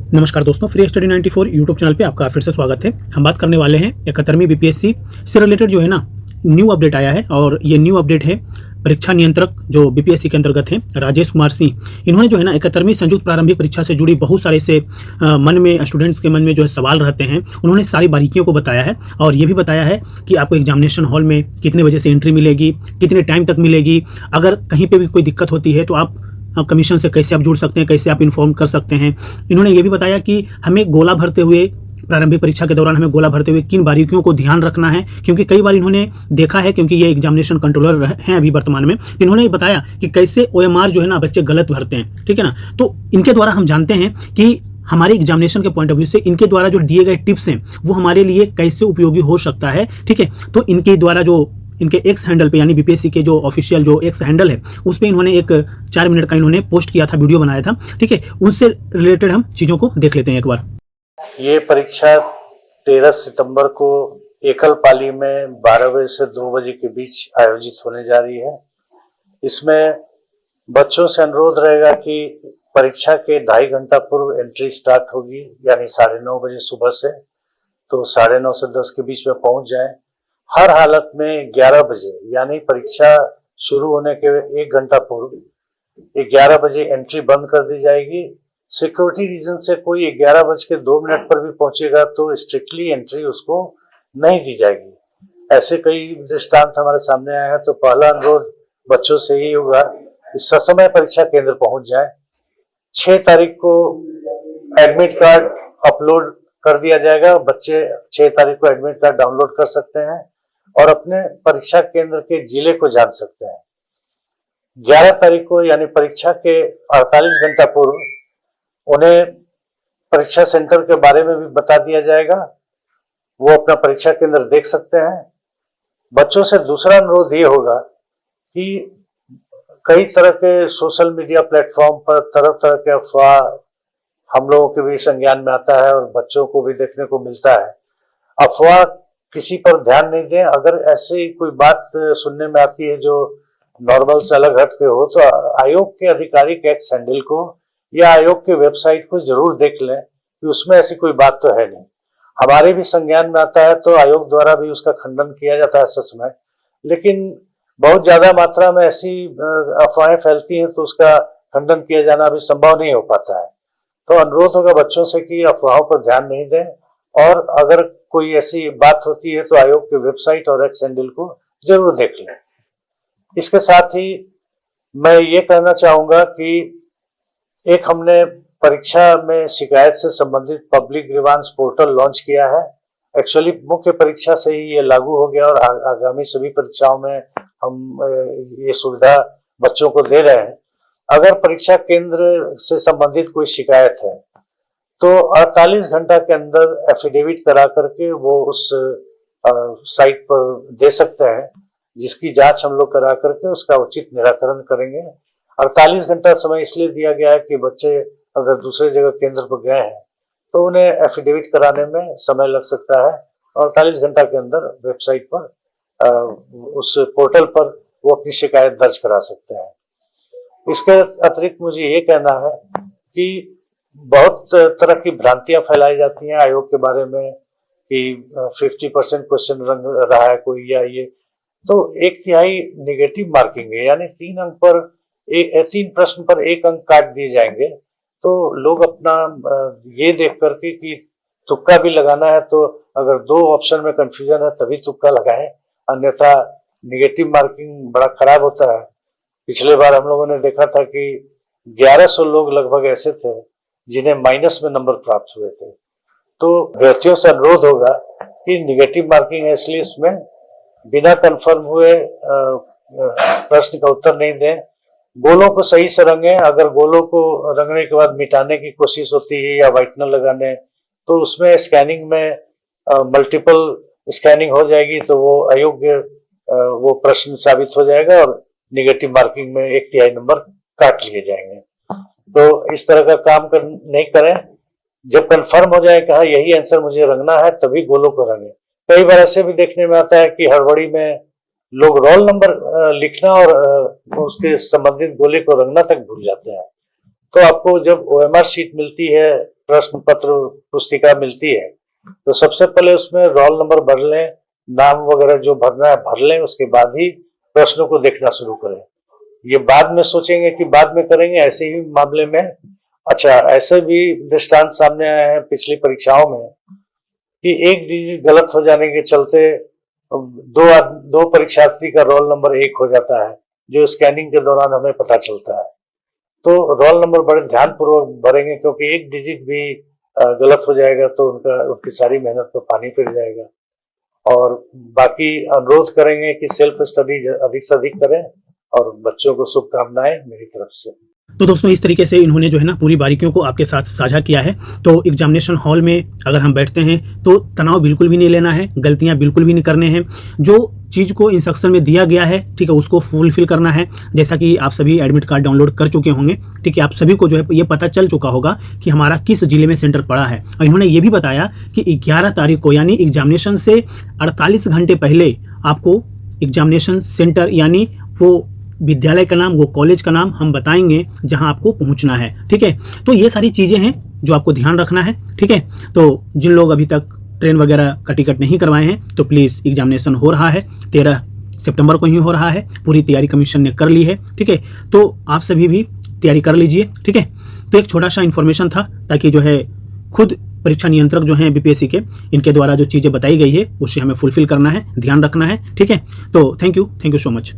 नमस्कार दोस्तों, free study 94 YouTube channel पे आपका फिर से स्वागत है। हम बात करने वाले हैं 71वीं बीपीएससी से रिलेटेड जो है ना न्यू अपडेट आया है। और ये न्यू अपडेट है परीक्षा नियंत्रक जो बीपीएससी के अंतर्गत हैं राजेश कुमार सिंह। इन्होंने जो है ना 71वीं संयुक्त प्रारंभिक परीक्षा से जुड़ी बहुत सारे से मन में स्टूडेंट्स के मन में जो है सवाल रहते हैं, उन्होंने सारी बारीकियों को बताया है। और ये भी बताया है कि आपको एग्जामिनेशन हॉल में कितने बजे से एंट्री मिलेगी, कितने टाइम तक मिलेगी, अगर कहीं पर भी कोई दिक्कत होती है तो आप कमीशन से कैसे आप जुड़ सकते हैं, कैसे आप इन्फॉर्म कर सकते हैं। इन्होंने ये भी बताया कि हमें गोला भरते हुए प्रारंभिक परीक्षा के दौरान हमें गोला भरते हुए किन बारीकियों को ध्यान रखना है, क्योंकि कई बार इन्होंने देखा है, क्योंकि ये एग्जामिनेशन कंट्रोलर हैं अभी वर्तमान में। इन्होंने बताया कि कैसे ओएमआर जो है ना बच्चे गलत भरते हैं, ठीक है ना। तो इनके द्वारा हम जानते हैं कि हमारे एग्जामिनेशन के पॉइंट ऑफ व्यू से इनके द्वारा जो दिए गए टिप्स हैं वो हमारे लिए कैसे उपयोगी हो सकता है, ठीक है। तो इनके द्वारा जो इनके एक्स हैंडल पे यानी बीपीएससी के जो ऑफिशियल जो एक्स हैंडल है उस पे इन्होंने एक 4 मिनट का इन्होंने पोस्ट किया था, वीडियो बनाया था, ठीक है। उनसे रिलेटेड हम चीज़ों को देख लेते हैं एक बार। ये परीक्षा 13 सितंबर को एकल पाली में 12 बजे से 2 बजे के बीच आयोजित होने जा रही है। इसमें बच्चों से अनुरोध रहेगा कि परीक्षा के 2.5 घंटा पूर्व एंट्री स्टार्ट होगी, यानी 9:30 बजे सुबह से, तो 9:30 से 10 के बीच में पहुंच जाएं। हर हालत में 11 बजे यानी परीक्षा शुरू होने के 1 घंटा पूर्व 11 बजे एंट्री बंद कर दी जाएगी। सिक्योरिटी रीजन से कोई 11:02 पर भी पहुंचेगा तो स्ट्रिक्टली एंट्री उसको नहीं दी जाएगी। ऐसे कई दृष्टांत हमारे सामने आए हैं। तो पहला अनुरोध बच्चों से ही होगा कि ससमय परीक्षा केंद्र पहुंच जाए। 6 तारीख को एडमिट कार्ड अपलोड कर दिया जाएगा। बच्चे 6 तारीख को एडमिट कार्ड डाउनलोड कर सकते हैं और अपने परीक्षा केंद्र के जिले को जान सकते हैं। 11 तारीख को यानी परीक्षा के 48 घंटा पूर्व उन्हें परीक्षा सेंटर के बारे में भी बता दिया जाएगा। वो अपना परीक्षा केंद्र देख सकते हैं। बच्चों से दूसरा अनुरोध ये होगा कि कई तरह के सोशल मीडिया प्लेटफॉर्म पर तरह तरह के अफवाह हम लोगों के भी संज्ञान में आता है और बच्चों को भी देखने को मिलता है। अफवाह किसी पर ध्यान नहीं दें। अगर ऐसी कोई बात सुनने में आती है जो नॉर्मल से अलग हट के हो तो आयोग के आधिकारिक एक्स हैंडल को या आयोग के वेबसाइट को जरूर देख लें कि उसमें ऐसी कोई बात तो है नहीं। हमारे भी संज्ञान में आता है तो आयोग द्वारा भी उसका खंडन किया जाता है सच में, लेकिन बहुत ज्यादा मात्रा में ऐसी अफवाहें फैलती हैं तो उसका खंडन किया जाना भी संभव नहीं हो पाता है। तो अनुरोध होगा बच्चों से कि अफवाहों पर ध्यान नहीं दें और अगर कोई ऐसी बात होती है तो आयोग के वेबसाइट और एक्स हैंडल को जरूर देख लें। इसके साथ ही मैं ये कहना चाहूंगा कि एक हमने परीक्षा में शिकायत से संबंधित पब्लिक ग्रीवांस पोर्टल लॉन्च किया है। एक्चुअली मुख्य परीक्षा से ही ये लागू हो गया और आगामी सभी परीक्षाओं में हम ये सुविधा बच्चों को दे रहे हैं। अगर परीक्षा केंद्र से संबंधित कोई शिकायत है तो 48 घंटा के अंदर एफिडेविट करा करके वो उस साइट पर दे सकते हैं, जिसकी जांच हम लोग करा करके उसका उचित निराकरण करेंगे। 48 घंटा समय इसलिए दिया गया है कि बच्चे अगर दूसरे जगह केंद्र पर गए हैं तो उन्हें एफिडेविट कराने में समय लग सकता है। 48 घंटा के अंदर वेबसाइट पर उस पोर्टल पर वो अपनी शिकायत दर्ज करा सकते हैं। इसके अतिरिक्त मुझे ये कहना है कि बहुत तरह की भ्रांतियां फैलाई जाती हैं आयोग के बारे में कि 50% क्वेश्चन रंग रहा है कोई या ये, तो 1/3 नेगेटिव मार्किंग है, यानी 3 अंक पर 3 प्रश्न पर 1 अंक काट दिए जाएंगे। तो लोग अपना ये देख करके कि तुक्का भी लगाना है तो अगर 2 ऑप्शन में कंफ्यूजन है तभी तुक्का लगाएं, अन्यथा नेगेटिव मार्किंग बड़ा खराब होता है। पिछले बार हम लोगों ने देखा था कि 1100 लोग लगभग ऐसे थे जिन्हें माइनस में नंबर प्राप्त हुए थे। तो अभ्यर्थियों से अनुरोध होगा कि निगेटिव मार्किंग है इसलिए इसमें बिना कंफर्म हुए प्रश्न का उत्तर नहीं दें। गोलों को सही से रंगें। अगर गोलों को रंगने के बाद मिटाने की कोशिश होती है या व्हाइटनर लगाने तो उसमें स्कैनिंग में मल्टीपल स्कैनिंग हो जाएगी तो वो अयोग्य वो प्रश्न साबित हो जाएगा और निगेटिव मार्किंग में 1/3 नंबर काट लिए जाएंगे। तो इस तरह का काम नहीं करें। जब कंफर्म हो जाए कि हाँ यही आंसर मुझे रंगना है तभी गोलों को रंगे। कई बार ऐसे भी देखने में आता है कि हड़बड़ी में लोग रोल नंबर लिखना और उसके संबंधित गोले को रंगना तक भूल जाते हैं। तो आपको जब ओएमआर शीट मिलती है प्रश्न पत्र पुस्तिका मिलती है, तो सबसे पहले उसमें रोल नंबर भर लें, नाम वगैरह जो भरना है भर लें, उसके बाद ही प्रश्नों को देखना शुरू करें। ये बाद में सोचेंगे कि बाद में करेंगे, ऐसे ही मामले में अच्छा ऐसे भी दृष्टांत सामने आए हैं पिछली परीक्षाओं में कि एक डिजिट गलत हो जाने के चलते दो परीक्षार्थी का रोल नंबर एक हो जाता है, जो स्कैनिंग के दौरान हमें पता चलता है। तो रोल नंबर बड़े ध्यानपूर्वक भरेंगे, क्योंकि एक डिजिट भी गलत हो जाएगा तो उनकी सारी मेहनत पर पानी फिर जाएगा। और बाकी अनुरोध करेंगे कि सेल्फ स्टडी अधिक से अधिक करें, और बच्चों को शुभकामनाएं मेरी तरफ से। तो दोस्तों इस तरीके से इन्होंने जो है ना पूरी बारीकियों को आपके साथ साझा किया है। तो एग्जामिनेशन हॉल में अगर हम बैठते हैं तो तनाव बिल्कुल भी नहीं लेना है, गलतियां बिल्कुल भी नहीं करने हैं। जो चीज़ को इंस्ट्रक्शन में दिया गया है, ठीक है, उसको फुलफिल करना है। जैसा कि आप सभी एडमिट कार्ड डाउनलोड कर चुके होंगे, ठीक है, आप सभी को जो है ये पता चल चुका होगा कि हमारा किस जिले में सेंटर पड़ा है। और इन्होंने ये भी बताया कि 11 तारीख को यानी एग्जामिनेशन से 48 घंटे पहले आपको एग्जामिनेशन सेंटर यानी वो विद्यालय का नाम, वो कॉलेज का नाम हम बताएंगे जहां आपको पहुंचना है, ठीक है। तो ये सारी चीज़ें हैं जो आपको ध्यान रखना है, ठीक है। तो जिन लोग अभी तक ट्रेन वगैरह का टिकट नहीं करवाए हैं तो प्लीज़ एग्जामिनेशन हो रहा है, 13 सितंबर को ही हो रहा है। पूरी तैयारी कमीशन ने कर ली है, ठीक है। तो आप सभी भी तैयारी कर लीजिए, ठीक है। तो एक छोटा सा इन्फॉर्मेशन था ताकि जो है खुद परीक्षा नियंत्रक जो हैं बीपीएससी के, इनके द्वारा जो चीज़ें बताई गई है उससे हमें फुलफिल करना है, ध्यान रखना है, ठीक है। तो थैंक यू सो मच।